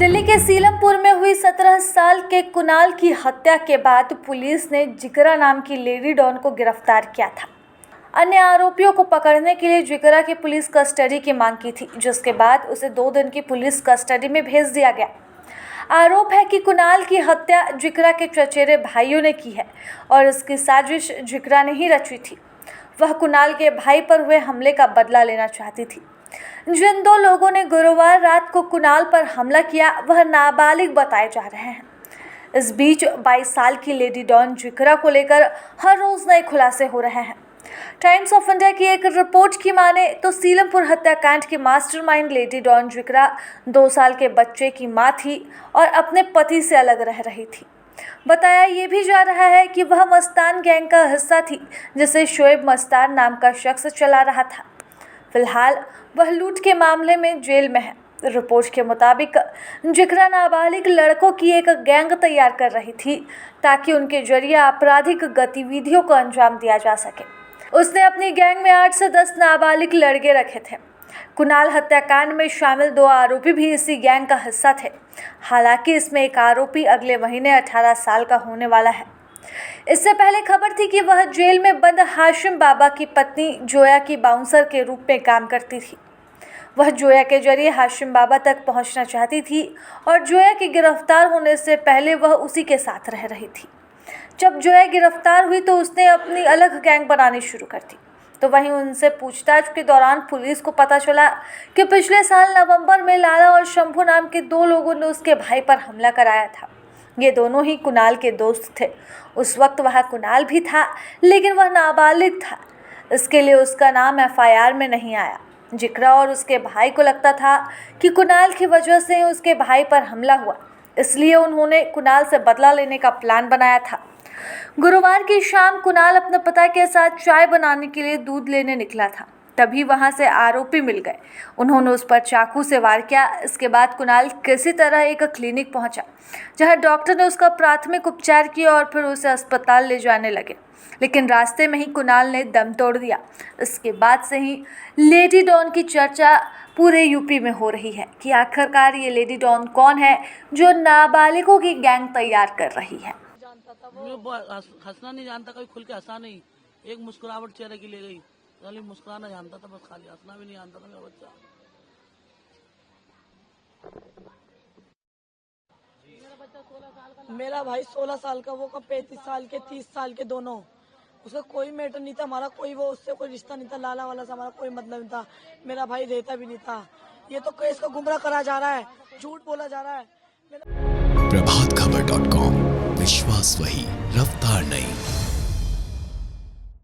दिल्ली के सीलमपुर में हुई 17 साल के कुणाल की हत्या के बाद पुलिस ने जिगरा नाम की लेडी डॉन को गिरफ्तार किया था। अन्य आरोपियों को पकड़ने के लिए जिगरा की पुलिस कस्टडी की मांग की थी, जिसके बाद उसे 2 दिन की पुलिस कस्टडी में भेज दिया गया। आरोप है कि कुणाल की हत्या जिगरा के चचेरे भाइयों ने की है और इसकी साजिश जिगरा ने ही रची थी। वह कुणाल के भाई पर हुए हमले का बदला लेना चाहती थी। जिन 2 लोगों ने गुरुवार रात को कुणाल पर हमला किया वह नाबालिग बताए जा रहे हैं। इस बीच 22 साल की लेडी डॉन जिगरा को लेकर हर रोज नए खुलासे हो रहे हैं। टाइम्स ऑफ इंडिया की एक रिपोर्ट की माने तो सीलमपुर हत्याकांड की मास्टरमाइंड लेडी डॉन जिगरा 2 साल के बच्चे की मां थी और अपने पति से अलग रह रही थी। बताया ये भी जा रहा है कि वह मस्तान गैंग का हिस्सा थी, जिसे शोएब मस्तान नाम का शख्स चला रहा था। फिलहाल वह लूट के मामले में जेल में है। रिपोर्ट के मुताबिक जिगरा नाबालिग लड़कों की एक गैंग तैयार कर रही थी ताकि उनके जरिए आपराधिक गतिविधियों को अंजाम दिया जा सके। उसने अपनी गैंग में 8 से 10 नाबालिग लड़के रखे थे। कुणाल हत्याकांड में शामिल 2 आरोपी भी इसी गैंग का हिस्सा थे। हालांकि इसमें एक आरोपी अगले महीने 18 साल का होने वाला है। इससे पहले खबर थी कि वह जेल में बंद हाशिम बाबा की पत्नी जोया की बाउंसर के रूप में काम करती थी। वह जोया के जरिए हाशिम बाबा तक पहुंचना चाहती थी और जोया के गिरफ्तार होने से पहले वह उसी के साथ रह रही थी। जब जोया गिरफ्तार हुई तो उसने अपनी अलग गैंग बनानी शुरू कर दी। तो वहीं उनसे पूछताछ के दौरान पुलिस को पता चला कि पिछले साल नवंबर में लाला और शंभू नाम के 2 लोगों ने उसके भाई पर हमला कराया था। ये दोनों ही कुणाल के दोस्त थे। उस वक्त वह कुणाल भी था, लेकिन वह नाबालिग था। इसके लिए उसका नाम FIR में नहीं आया। जिगरा और उसके भाई को लगता था कि कुणाल की वजह से उसके भाई पर हमला हुआ, इसलिए उन्होंने कुणाल से बदला लेने का प्लान बनाया था। गुरुवार की शाम कुणाल अपने पिता के साथ चाय बनाने के लिए दूध लेने निकला था। तभी वहां से आरोपी मिल गए। उन्होंने उस पर चाकू से वार किया। इसके बाद कुणाल किसी तरह एक क्लिनिक पहुंचा, जहां डॉक्टर ने उसका प्राथमिक उपचार किया और फिर उसे अस्पताल ले जाने लगे, लेकिन रास्ते में ही कुणाल ने दम तोड़ दिया। इसके बाद से ही लेडी डॉन की चर्चा पूरे यूपी में हो रही है कि आखिरकार ये लेडी डॉन कौन है जो नाबालिगों की गैंग तैयार कर रही है। हंसना नहीं जानता, कभी खुल के हंसा नहीं। एक मुस्कुराहट चेहरे की ले गई, खाली मुस्कुराना जानता था, बस खाली हंसना भी नहीं जानता था मेरा बच्चा। मेरा भाई 16 साल का, वो का 35 साल के, 30 साल के दोनों। उसका कोई मैटर नहीं था, हमारा कोई वो उससे कोई रिश्ता नहीं था, लाला वाला से हमारा कोई मतलब नहीं था। मेरा भाई रहता भी नहीं था। ये तो केस को गुमराह करा जा रहा है, झूठ बोला जा रहा है। प्रभातखबर.com, विश्वास वही, रफ्तार नहीं।